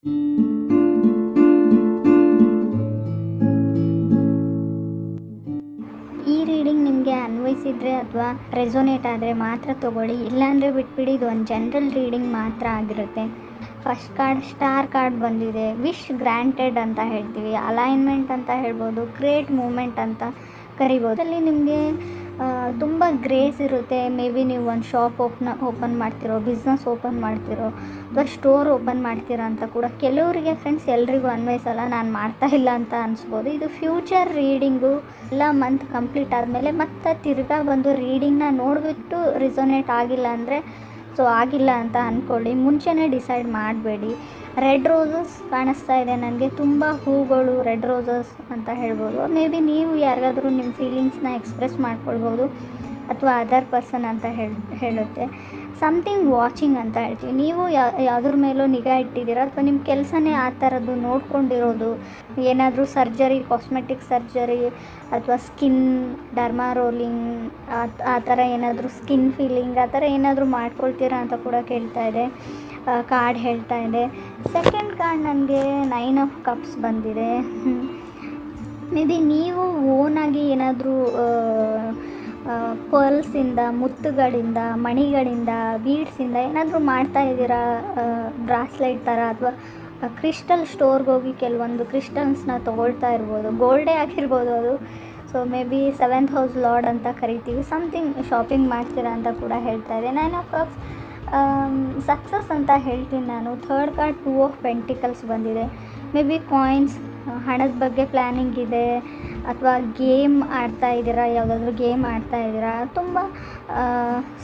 ಈ ರೀಡಿಂಗ್ ನಿಮಗೆ ಅನ್ವಯಿಸಿದರೆ ಅಥವಾ ರೆಸೊನೇಟ್ ಆದರೆ ಮಾತ್ರ ತೊಗೊಳ್ಳಿ, ಇಲ್ಲಾಂದರೆ ಬಿಟ್ಬಿಡಿ. ಇದು ಒಂದು ಜನರಲ್ ರೀಡಿಂಗ್ ಮಾತ್ರ ಆಗಿರುತ್ತೆ. ಫಸ್ಟ್ ಕಾರ್ಡ್ ಸ್ಟಾರ್ ಕಾರ್ಡ್ ಬಂದಿದೆ. ವಿಶ್ ಗ್ರ್ಯಾಂಟೆಡ್ ಅಂತ ಹೇಳ್ತೀವಿ, ಅಲೈನ್ಮೆಂಟ್ ಅಂತ ಹೇಳ್ಬೋದು, ಗ್ರೇಟ್ ಮೂಮೆಂಟ್ ಅಂತ ಕರಿಬೋದು. ಅಲ್ಲಿ ನಿಮಗೆ ತುಂಬ ಗ್ರೇಸ್ ಇರುತ್ತೆ. ಮೇ ಬಿ ನೀವು ಒಂದು ಶಾಪ್ ಓಪನ್ ಮಾಡ್ತಿರೋ, ಬಿಸ್ನೆಸ್ ಓಪನ್ ಮಾಡ್ತಿರೋ, ಅಥವಾ ಸ್ಟೋರ್ ಓಪನ್ ಮಾಡ್ತೀರಾ ಅಂತ ಕೂಡ ಕೆಲವರಿಗೆ ಫ್ರೆಂಡ್ಸ್, ಎಲ್ರಿಗೂ ಅನ್ವಯಿಸಲ್ಲ. ನಾನು ಮಾಡ್ತಾ ಇಲ್ಲ ಅಂತ ಅನಿಸ್ಬೋದು. ಇದು ಫ್ಯೂಚರ್ ರೀಡಿಂಗು. ಎಲ್ಲ ಮಂತ್ ಕಂಪ್ಲೀಟ್ ಆದಮೇಲೆ ಮತ್ತೆ ತಿರ್ಗಾ ಬಂದು ರೀಡಿಂಗ್ನ ನೋಡಿಬಿಟ್ಟು ರಿಸೊನೇಟ್ ಆಗಿಲ್ಲ ಅಂದರೆ ಆಗಿಲ್ಲ ಅಂತ ಅಂದ್ಕೊಳ್ಳಿ. ಮುಂಚೆನೇ ಡಿಸೈಡ್ ಮಾಡಬೇಡಿ. ರೆಡ್ ರೋಸಸ್ ಕಾಣಿಸ್ತಾ ಇದೆ ನನಗೆ, ತುಂಬ ಹೂಗಳು, ರೆಡ್ ರೋಸಸ್ ಅಂತ ಹೇಳ್ಬೋದು. ಮೇ ಬಿ ನೀವು ಯಾರಿಗಾದ್ರೂ ನಿಮ್ಮ ಫೀಲಿಂಗ್ಸ್ನ ಎಕ್ಸ್ಪ್ರೆಸ್ ಮಾಡ್ಕೊಳ್ಬೋದು, ಅಥವಾ ಅದರ್ ಪರ್ಸನ್ ಅಂತ ಹೇಳುತ್ತೆ. ಸಮಥಿಂಗ್ ವಾಚಿಂಗ್ ಅಂತ ಹೇಳ್ತೀವಿ. ನೀವು ಯಾವುದ್ರ ಮೇಲೂ ನಿಗಾ ಇಟ್ಟಿದ್ದೀರಾ, ಅಥವಾ ನಿಮ್ಮ ಕೆಲಸನೇ ಆ ಥರದ್ದು ನೋಡ್ಕೊಂಡಿರೋದು. ಏನಾದರೂ ಸರ್ಜರಿ, ಕಾಸ್ಮೆಟಿಕ್ ಸರ್ಜರಿ, ಅಥವಾ ಸ್ಕಿನ್ ಡರ್ಮಾ ರೋಲಿಂಗ್, ಆ ಥರ ಏನಾದರೂ ಸ್ಕಿನ್ ಫೀಲಿಂಗ್ ಆ ಥರ ಏನಾದರೂ ಮಾಡ್ಕೊಳ್ತೀರಾ ಅಂತ ಕೂಡ ಕೇಳ್ತಾ ಇದೆ ಕಾರ್ಡ್, ಹೇಳ್ತಾ ಇದೆ. ಸೆಕೆಂಡ್ ಕಾರ್ಡ್ ನನಗೆ 9 ಆಫ್ ಕಪ್ಸ್ ಬಂದಿದೆ. ಮೇ ಬಿ ನೀವು ಓನಾಗಿ ಏನಾದರೂ ಪರ್ಲ್ಸಿಂದ, ಮುತ್ತುಗಳಿಂದ, ಮಣಿಗಳಿಂದ, ಬೀಡ್ಸಿಂದ ಏನಾದರೂ ಮಾಡ್ತಾ ಇದ್ದೀರಾ, ಬ್ರಾಸ್ಲೆಟ್ ಥರ, ಅಥವಾ ಕ್ರಿಸ್ಟಲ್ ಸ್ಟೋರ್ಗೆ ಹೋಗಿ ಕೆಲವೊಂದು ಕ್ರಿಸ್ಟಲ್ಸ್ನ ತೊಗೊಳ್ತಾ ಇರ್ಬೋದು. ಗೋಲ್ಡೇ ಆಗಿರ್ಬೋದು ಅದು. So may be 7th house lord ಅಂತ ಕರಿತೀವಿ. ಸಮಥಿಂಗ್ ಶಾಪಿಂಗ್ ಮಾಡ್ತೀರಾ ಅಂತ ಕೂಡ ಹೇಳ್ತಾ ಇದೆ. 9 ಆಫ್ ಕಪ್ಸ್ ಸಕ್ಸಸ್ ಅಂತ ಹೇಳ್ತೀನಿ ನಾನು. ಥರ್ಡ್ ಕಾರ್ಡ್ 2 ಆಫ್ ಪೆಂಟಿಕಲ್ಸ್ ಬಂದಿದೆ. ಮೇ ಬಿ ಕಾಯಿನ್ಸ್, ಹಣದ ಬಗ್ಗೆ ಪ್ಲ್ಯಾನಿಂಗ್ ಇದೆ, ಅಥವಾ ಗೇಮ್ ಆಡ್ತಾ ಇದ್ದೀರಾ, ಯಾವುದಾದ್ರೂ ಗೇಮ್ ಆಡ್ತಾ ಇದ್ದೀರಾ. ತುಂಬ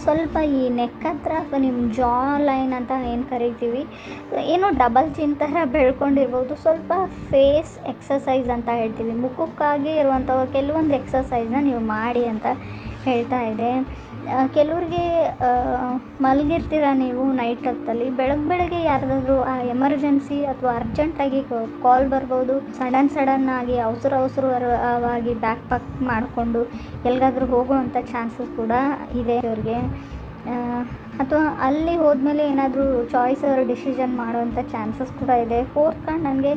ಸ್ವಲ್ಪ ಈ ನೆಕ್ ಹತ್ರ, ಅಥವಾ ನಿಮ್ಮ ಜಾ ಲೈನ್ ಅಂತ ಏನು ಕರಿತೀವಿ, ಏನೋ ಡಬಲ್ ಚಿನ್ ಥರ ಬೆಳ್ಕೊಂಡಿರ್ಬೋದು. ಸ್ವಲ್ಪ ಫೇಸ್ ಎಕ್ಸಸೈಸ್ ಅಂತ ಹೇಳ್ತೀವಿ, ಮುಖಕ್ಕಾಗಿ ಇರುವಂಥ ಕೆಲವೊಂದು ಎಕ್ಸಸೈಸ್ನ ನೀವು ಮಾಡಿ ಅಂತ ಹೇಳ್ತಾ ಇದೆ. ಕೆಲವ್ರಿಗೆ ಮಲಗಿರ್ತೀರ ನೀವು ನೈಟ್ ಹೊತ್ತಲ್ಲಿ, ಬೆಳಗ್ಗೆ ಯಾರ್ದಾದ್ರೂ ಎಮರ್ಜೆನ್ಸಿ ಅಥವಾ ಅರ್ಜೆಂಟಾಗಿ ಕಾಲ್ ಬರ್ಬೋದು. ಸಡನ್ನಾಗಿ ಅವಸರವಾಗಿ ಬ್ಯಾಕ್ ಪ್ಯಾಕ್ ಮಾಡಿಕೊಂಡು ಎಲ್ಲಿಗಾದ್ರೂ ಹೋಗುವಂಥ ಚಾನ್ಸಸ್ ಕೂಡ ಇದೆ ಅವ್ರಿಗೆ. ಅಥವಾ ಅಲ್ಲಿ ಹೋದ್ಮೇಲೆ ಏನಾದರೂ ಚಾಯ್ಸ್ ಅವರು ಡಿಸಿಷನ್ ಮಾಡೋವಂಥ ಚಾನ್ಸಸ್ ಕೂಡ ಇದೆ. ಫೋರ್ತ್ ಕಾರ್ಡ್ ನನಗೆ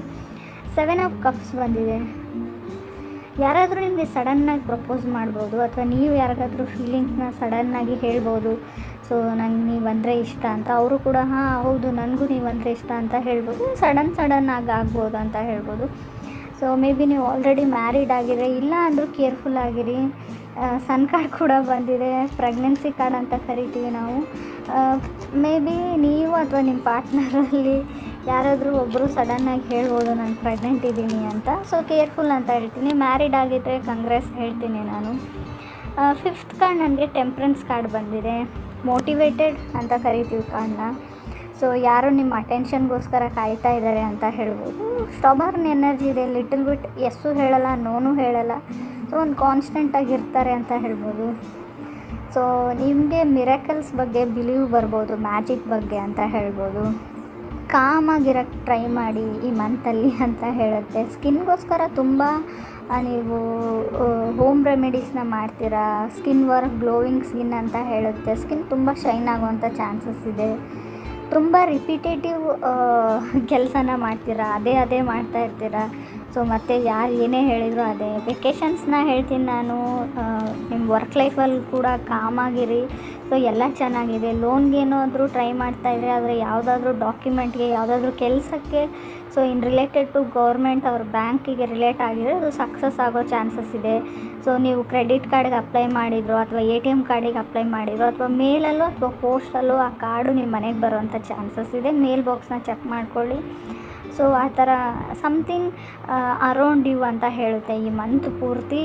7 ಆಫ್ ಕಪ್ಸ್ ಬಂದಿದೆ. ಯಾರಾದರೂ ನಿಮಗೆ ಸಡನ್ನಾಗಿ ಪ್ರಪೋಸ್ ಮಾಡ್ಬೋದು, ಅಥವಾ ನೀವು ಯಾರಿಗಾದ್ರೂ ಫೀಲಿಂಗ್ಸ್ನ ಸಡನ್ನಾಗಿ ಹೇಳ್ಬೋದು. ಸೊ ನಂಗೆ ನೀವಂದರೆ ಇಷ್ಟ ಅಂತ, ಅವರು ಕೂಡ ಹಾಂ ಹೌದು ನನಗೂ ನೀವಂದರೆ ಇಷ್ಟ ಅಂತ ಹೇಳ್ಬೋದು. ಸಡನ್ನಾಗಿ ಆಗ್ಬೋದು ಅಂತ ಹೇಳ್ಬೋದು. ಸೊ ಮೇ ಬಿ ನೀವು ಆಲ್ರೆಡಿ ಮ್ಯಾರಿಡ್ ಆಗಿದ್ರೆ, ಇಲ್ಲ ಅಂದರೂ ಕೇರ್ಫುಲ್ ಆಗಿರಿ. ಸನ್ ಕಾರ್ಡ್ ಕೂಡ ಬಂದಿದೆ, ಪ್ರೆಗ್ನೆನ್ಸಿ ಕಾರ್ಡ್ ಅಂತ ಕರಿತೀವಿ ನಾವು. ಮೇ ಬಿ ನೀವು ಅಥವಾ ನಿಮ್ಮ ಪಾರ್ಟ್ನರಲ್ಲಿ ಯಾರಾದರೂ ಒಬ್ಬರು ಸಡನ್ನಾಗಿ ಹೇಳ್ಬೋದು ನಾನು ಪ್ರೆಗ್ನೆಂಟ್ ಇದ್ದೀನಿ ಅಂತ. ಸೊ ಕೇರ್ಫುಲ್ ಅಂತ ಹೇಳ್ತೀನಿ. ಮ್ಯಾರಿಡ್ ಆಗಿದ್ದರೆ ಕಂಗ್ರೆಸ್ ಹೇಳ್ತೀನಿ ನಾನು. ಫಿಫ್ತ್ ಕಾರ್ಡ್ ನನಗೆ ಟೆಂಪ್ರೆನ್ಸ್ ಕಾರ್ಡ್ ಬಂದಿದೆ. ಮೋಟಿವೇಟೆಡ್ ಅಂತ ಕರಿತೀವಿ ಕಾರ್ಡ್ನ. ಸೊ ಯಾರು ನಿಮ್ಮ ಅಟೆನ್ಷನ್ಗೋಸ್ಕರ ಕಾಯ್ತಾ ಇದ್ದಾರೆ ಅಂತ ಹೇಳ್ಬೋದು. ಸ್ಟಬರ್ನ್ ಎನರ್ಜಿ ಇದೆ, ಲಿಟಲ್ ಬಿಟ್ ಎಸ್ಸು ಹೇಳಲ್ಲ, ನೋನು ಹೇಳಲ್ಲ. ಸೊ ಒಂದು ಕಾನ್ಸ್ಟೆಂಟಾಗಿರ್ತಾರೆ ಅಂತ ಹೇಳ್ಬೋದು. ಸೊ ನಿಮಗೆ ಮಿರಾಕಲ್ಸ್ ಬಗ್ಗೆ ಬಿಲೀವ್ ಬರ್ಬೋದು, ಮ್ಯಾಜಿಕ್ ಬಗ್ಗೆ ಅಂತ ಹೇಳ್ಬೋದು. ಕಾಮಾಗಿರೋಕ್ಕೆ ಟ್ರೈ ಮಾಡಿ ಈ ಮಂತಲ್ಲಿ ಅಂತ ಹೇಳುತ್ತೆ. ಸ್ಕಿನ್ಗೋಸ್ಕರ ತುಂಬ ನೀವು ಹೋಮ್ ರೆಮಿಡೀಸ್ನ ಮಾಡ್ತೀರಾ. ಸ್ಕಿನ್ ವರ್ಕ್, ಗ್ಲೋಯಿಂಗ್ ಸ್ಕಿನ್ ಅಂತ ಹೇಳುತ್ತೆ. ಸ್ಕಿನ್ ತುಂಬ ಶೈನ್ ಆಗುವಂಥ ಚಾನ್ಸಸ್ ಇದೆ. ತುಂಬ ರಿಪಿಟೇಟಿವ್ ಕೆಲಸನ ಮಾಡ್ತೀರಾ, ಅದೇ ಮಾಡ್ತಾ ಇರ್ತೀರ. ಸೊ ಮತ್ತು ಯಾರು ಏನೇ ಹೇಳಿದ್ರು ಅದೇ. ವೆಕೇಷನ್ಸ್ನ ಹೇಳ್ತೀನಿ ನಾನು. ನಿಮ್ಮ ವರ್ಕ್ ಲೈಫಲ್ಲಿ ಕೂಡ ಕಾಮಾಗಿರಿ. ಸೊ ಎಲ್ಲ ಚೆನ್ನಾಗಿದೆ. ಲೋನ್ಗೆ ಏನಾದರೂ ಟ್ರೈ ಮಾಡ್ತಾಯಿದ್ರೆ, ಆದರೆ ಯಾವುದಾದ್ರೂ ಡಾಕ್ಯುಮೆಂಟ್ಗೆ, ಯಾವುದಾದ್ರೂ ಕೆಲಸಕ್ಕೆ, so in related to government ಅವ್ರ ಬ್ಯಾಂಕಿಗೆ ರಿಲೇಟ್ ಆಗಿದ್ರೆ ಅದು ಸಕ್ಸಸ್ ಆಗೋ ಚಾನ್ಸಸ್ ಇದೆ. ಸೊ ನೀವು ಕ್ರೆಡಿಟ್ ಕಾರ್ಡ್ಗೆ ಅಪ್ಲೈ ಮಾಡಿದ್ರು, ಅಥವಾ ATM ಕಾರ್ಡಿಗೆ ಅಪ್ಲೈ ಮಾಡಿದ್ರು, ಅಥವಾ ಮೇಲಲ್ಲೋ ಅಥವಾ ಪೋಸ್ಟಲ್ಲೋ ಆ ಕಾರ್ಡು ನಿಮ್ಮ ಮನೆಗೆ ಬರೋವಂಥ ಚಾನ್ಸಸ್ ಇದೆ. ಮೇಲ್ ಬಾಕ್ಸ್ನ ಚೆಕ್ ಮಾಡ್ಕೊಳ್ಳಿ. ಸೊ ಆ ಥರ ಸಮಥಿಂಗ್ ಅರೌಂಡ್ ಯು ಅಂತ ಹೇಳುತ್ತೆ ಈ ಮಂತ್ ಪೂರ್ತಿ.